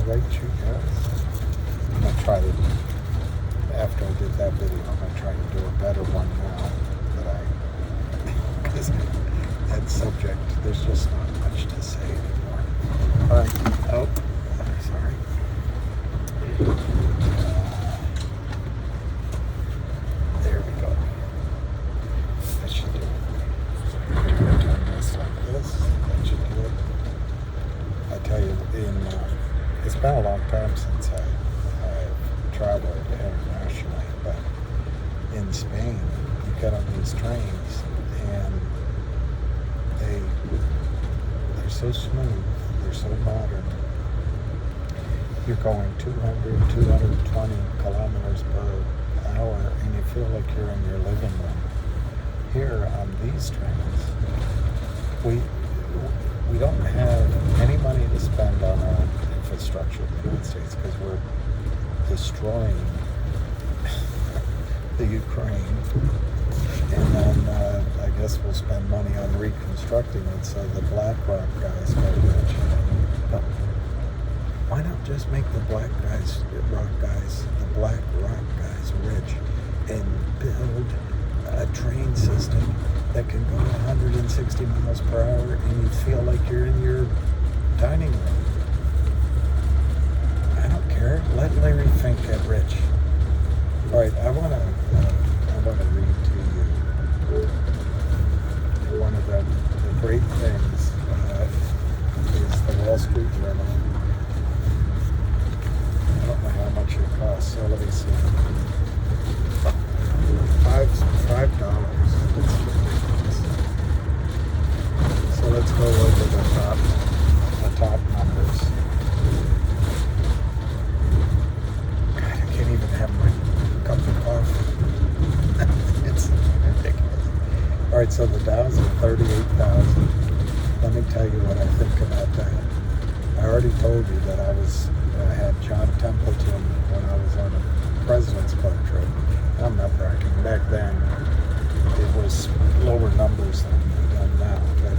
rate you guys. I'm going to try to, after I did that video, I'm going to try to do a better one now because that subject, there's just not much to say anymore. All right. Oh, sorry. There we go. That should do it. Turn this like this. That should do it. I tell you, it's been a long time since I've traveled internationally, but in Spain, you get on these trains and they're so smooth, they're so modern. You're going 200, 220 kilometers per hour, and you feel like you're in your living room. Here on these trains, we don't have any money to spend on our infrastructure in the United States because we're destroying the Ukraine. And then I guess we'll spend money on reconstructing it so the black rock guys get rich. But why not just make the black rock guys rich and build a train system that can go 160 miles per hour and you feel like you're in your dining room? I don't care. Let Larry Fink get rich. All right, I want to read to you one of the great things is the Wall Street Journal. I don't know how much it costs, so let me see. $5. It's ridiculous. So let's go over the top numbers. God, I can't even have my cup of coffee. It's ridiculous. All right, so the Dow's at 38,000. Let me tell you what I think about that. I already told you that I had John Templeton when I was on a President's Club trip. I'm not bragging. Back then, it was lower numbers than now, but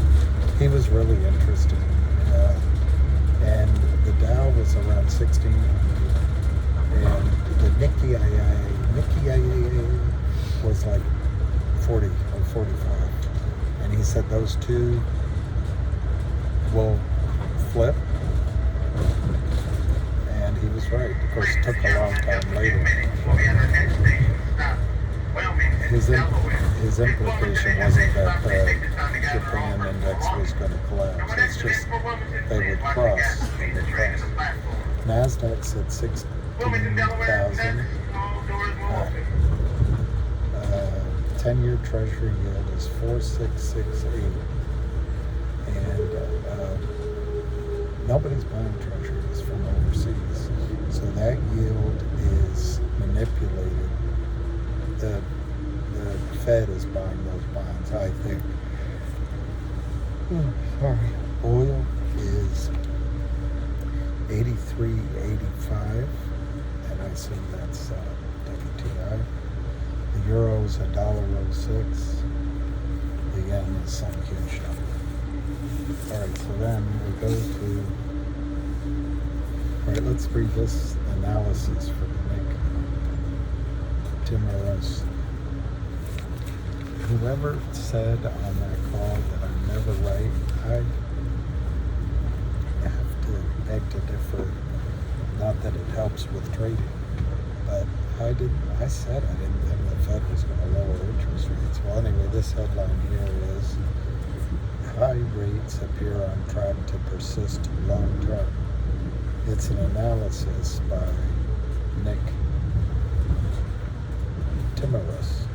he was really interesting. And the Dow was around 1,600, and the Nikkei was like 40 or 45. And he said those two will flip. And he was right. Of course, it took a long time later. His implication wasn't that the Japan index was going to collapse. It's just they would cross. Nasdaq's at 16,000. 10-year Treasury yield is 4.668, and nobody's buying treasuries from overseas, so that yield is manipulated. The Fed is buying those bonds, I think. Oil is 83.85, and I assume that's WTI. The euro is $1.06. The yen is some huge number. All right, so then we go to. All right, let's read this analysis from Nick Timmerus. Whoever said on that call that I'm never right, I have to beg to differ. Not that it helps with trading, but I said I didn't think the Fed was going to lower interest rates. Well, anyway, this headline here is high rates appear on track to persist long term. It's an analysis by Nick Timmerus.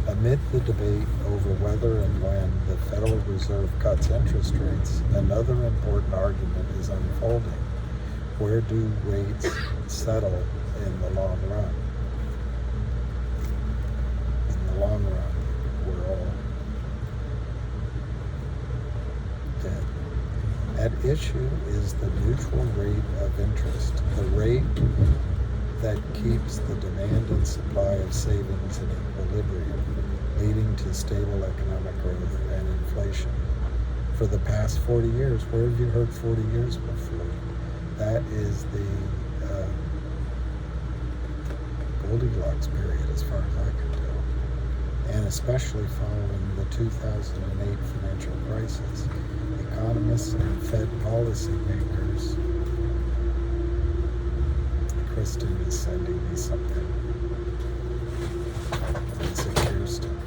Amid the debate over whether and when the Federal Reserve cuts interest rates, another important argument is unfolding. Where do rates settle in the long run? In the long run, we're all dead. At issue is the neutral rate of interest, the rate that keeps the demand and supply of savings in equilibrium, leading to stable economic growth and inflation. For the past 40 years, where have you heard 40 years before? that is the Goldilocks period as far as I can tell. And especially following the 2008 financial crisis, economists and Fed policymakers. Kristen is sending me something. It's a Kirsten.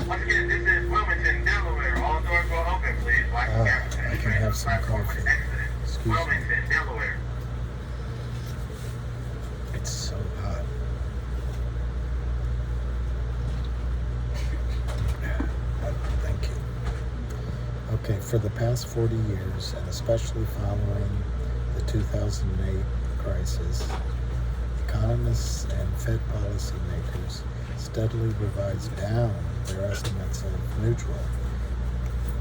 Once again, this is Wilmington, Delaware. All doors will open, please. I can have some coffee. Excuse me. Wilmington, Delaware. It's so hot. Thank you. Okay, for the past 40 years, and especially following the 2008 crisis, economists and Fed policymakers steadily revised down their estimates of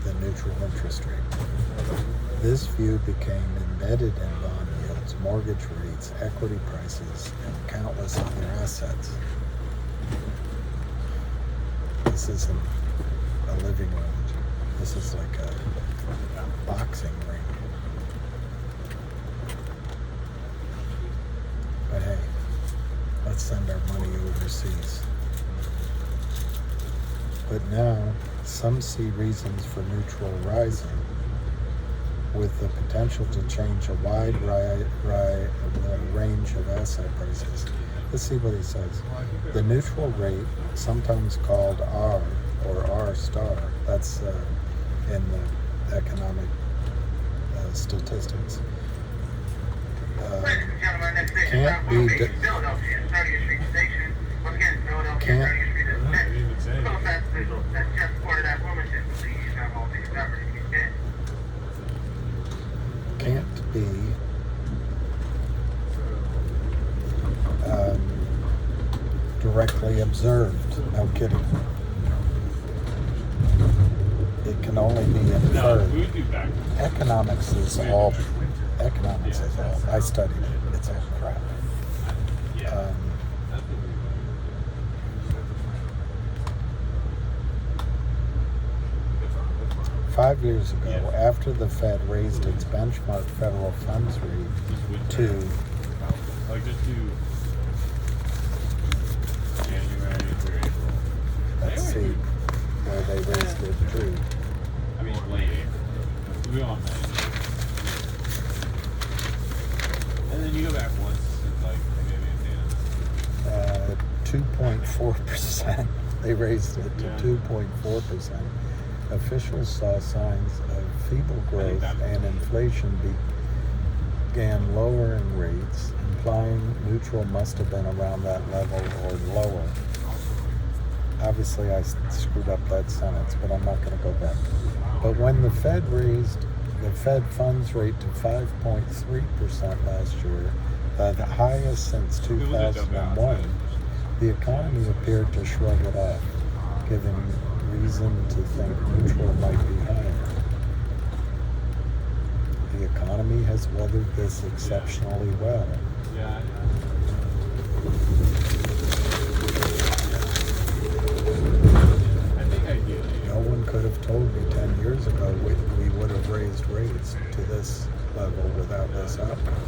the neutral interest rate. This view became embedded in bond yields, mortgage rates, equity prices, and countless other assets. This isn't a living room. This is like a boxing ring. But hey, let's send our money overseas. But now, some see reasons for neutral rising, with the potential to change a wide range of asset prices. Let's see what he says. The neutral rate, sometimes called R or R star, that's in the economic statistics, can't be directly observed. No kidding. It can only be inferred. Economics is all. I studied it. It's all crap. 5 years ago, after the Fed raised its benchmark federal funds rate to let's see where they raised it to. I mean, late April. We on May. And then you go back once, like maybe 2.4%. They raised it to 2.4%. Officials saw signs of feeble growth and inflation began lowering rates, implying neutral must have been around that level or lower. Obviously, I screwed up that sentence, but I'm not going to go back. But when the Fed raised the Fed funds rate to 5.3% last year, the highest since 2001, the economy appeared to shrug it off, giving reason to think neutral might be higher. The economy has weathered this exceptionally well. No one could have told me 10 years ago we would have raised rates to this level without this outcome.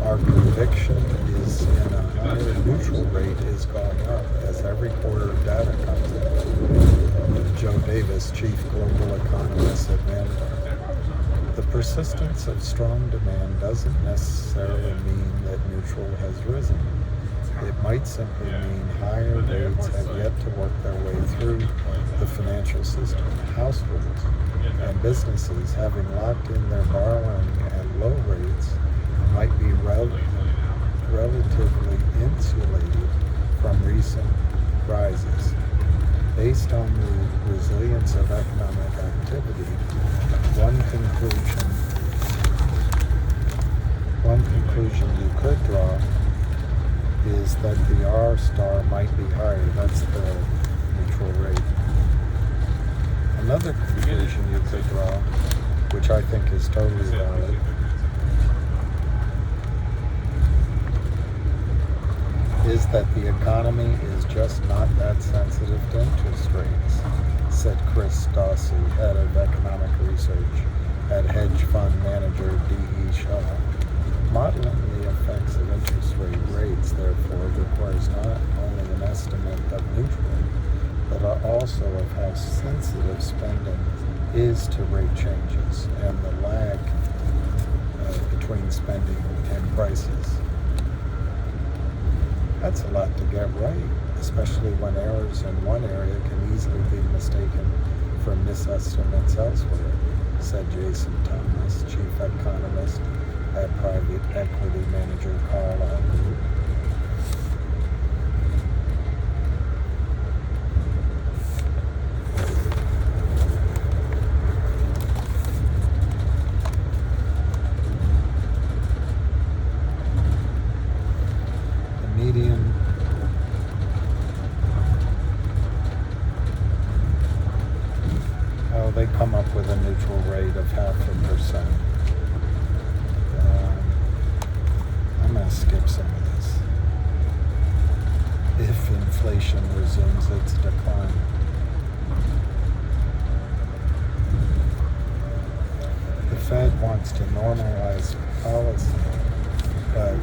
Our conviction is in a higher neutral rate is going up as every quarter of data comes in. Joe Davis, chief global economist at Vanguard. The persistence of strong demand doesn't necessarily mean that neutral has risen. It might simply mean higher rates have yet to work their way through the financial system. Households and businesses, having locked in their borrowing at low rates, might be relatively insulated from recent rises. Based on the resilience of economic activity, one conclusion you could draw is that the R star might be higher. That's the neutral rate. Another conclusion you could draw, which I think is totally valid, is that the economy is just not that sensitive to interest rates, said Chris Dawsey, head of economic research at hedge fund manager D.E. Shaw. most sensitive spending is to rate changes and the lag between spending and prices. That's a lot to get right, especially when errors in one area can easily be mistaken for misestimates elsewhere, said Jason Thomas, chief economist at private equity manager Carlyle Group. They come up with a neutral rate of 0.5%. I'm going to skip some of this. If inflation resumes its decline. The Fed wants to normalize policy, but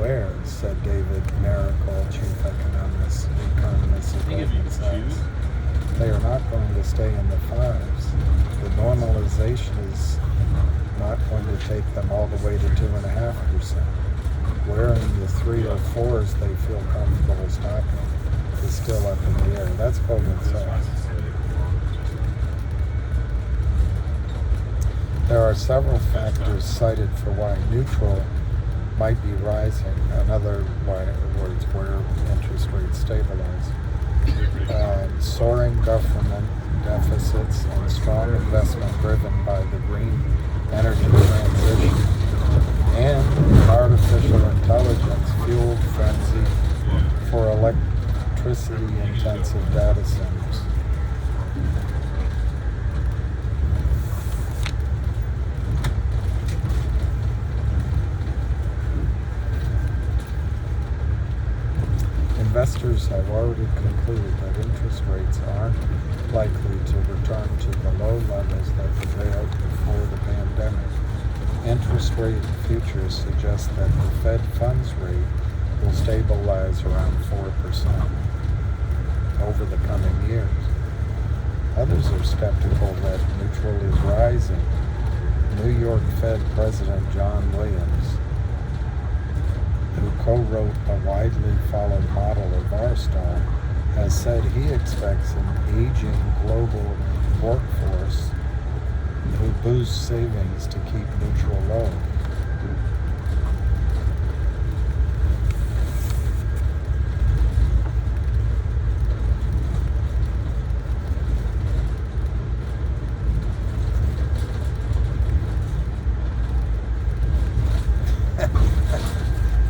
where, said David Miracle, chief economist at Goldman Sachs. They are not going to stay in the 5s. The normalization is not going to take them all the way to 2.5%. Where in the 3 or 4s they feel comfortable stopping is still up in the air. That's Goldman Sachs. There are several factors cited for why neutral might be rising. In other words, where interest rates stabilize. Soaring government deficits and strong investment driven by the green energy transition and artificial intelligence fueled frenzy for electricity-intensive data centers. Investors have already concluded that interest rates aren't likely to return to the low levels that prevailed before the pandemic. Interest rate futures suggest that the Fed funds rate will stabilize around 4% over the coming years. Others are skeptical that neutral is rising. New York Fed President John Williams, who co-wrote a widely followed model of R-Star, has said he expects an aging global workforce who boosts savings to keep neutral low.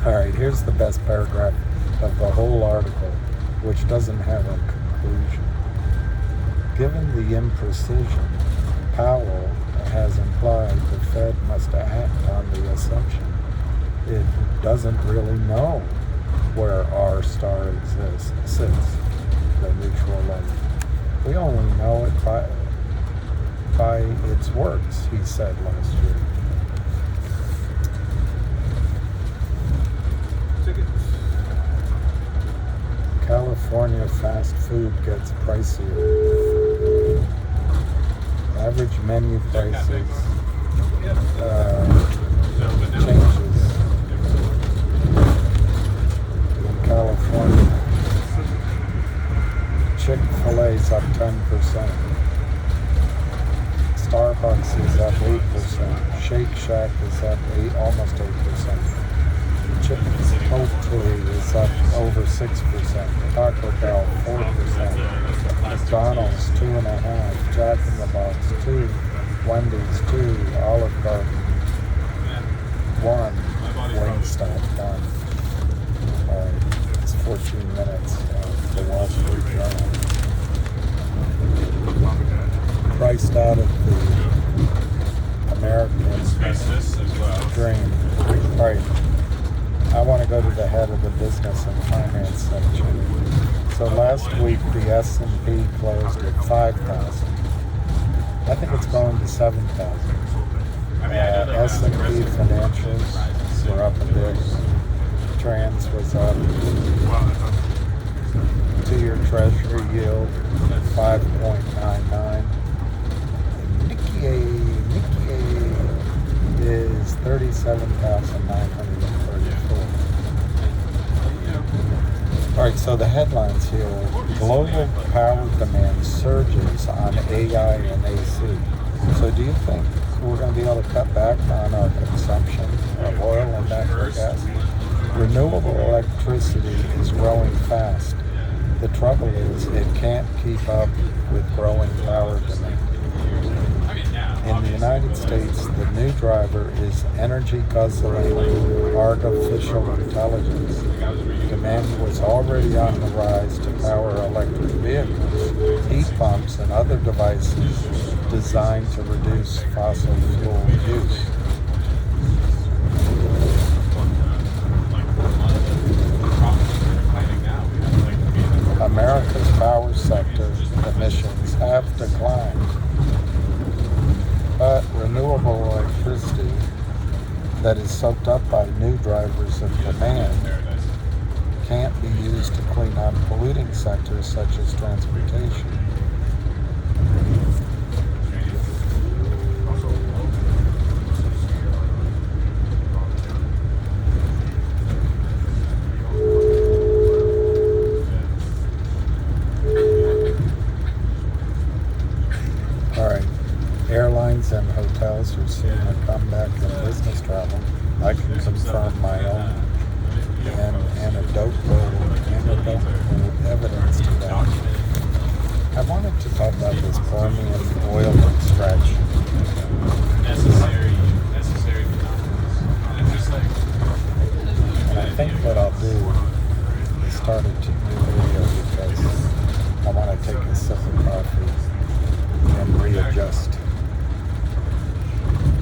All right, here's the best paragraph of the whole article, which doesn't have a conclusion. Given the imprecision, Powell has implied the Fed must act on the assumption it doesn't really know where R-Star sits, the neutral level. We only know it by its works, he said last year. California fast food gets pricier. Average menu prices changes in California. Chick-fil-A's up 10%. Starbucks is up 8%. Shake Shack is up almost 8%. Chipotle is up over 6%. Taco Bell 4%. McDonald's 2.5%. Jack in the Box 2%. Wendy's 2%. Olive Garden 1%. Wingstop 1%. It's 14 minutes of the Wall Street Journal. Priced out of the American dream. All right. I want to go to the head of the business and finance section. So last week the S&P closed at 5,000. I think it's going to 7,000. S&P financials were up a bit. Trans was up. 2-year Treasury yield 5.99. Nikkei is 37,934. All right, so the headlines here: global power demand surges on AI and AC. So do you think we're going to be able to cut back on our consumption of oil and natural gas? Renewable electricity is growing fast. The trouble is it can't keep up with growing power demand. In the United States, the new driver is energy-guzzling artificial intelligence. Demand was already on the rise to power electric vehicles, heat pumps, and other devices designed to reduce fossil fuel use. America's power sector emissions have declined, but renewable electricity that is soaked up by new drivers of demand can't be used to clean up polluting sectors such as transportation. Airlines and hotels are seeing a comeback in business travel. I can confirm my own and anecdotal evidence to that. I wanted to talk about this Permian oil extraction. Necessary And I think what I'll do is start a new video because I want to take a sip of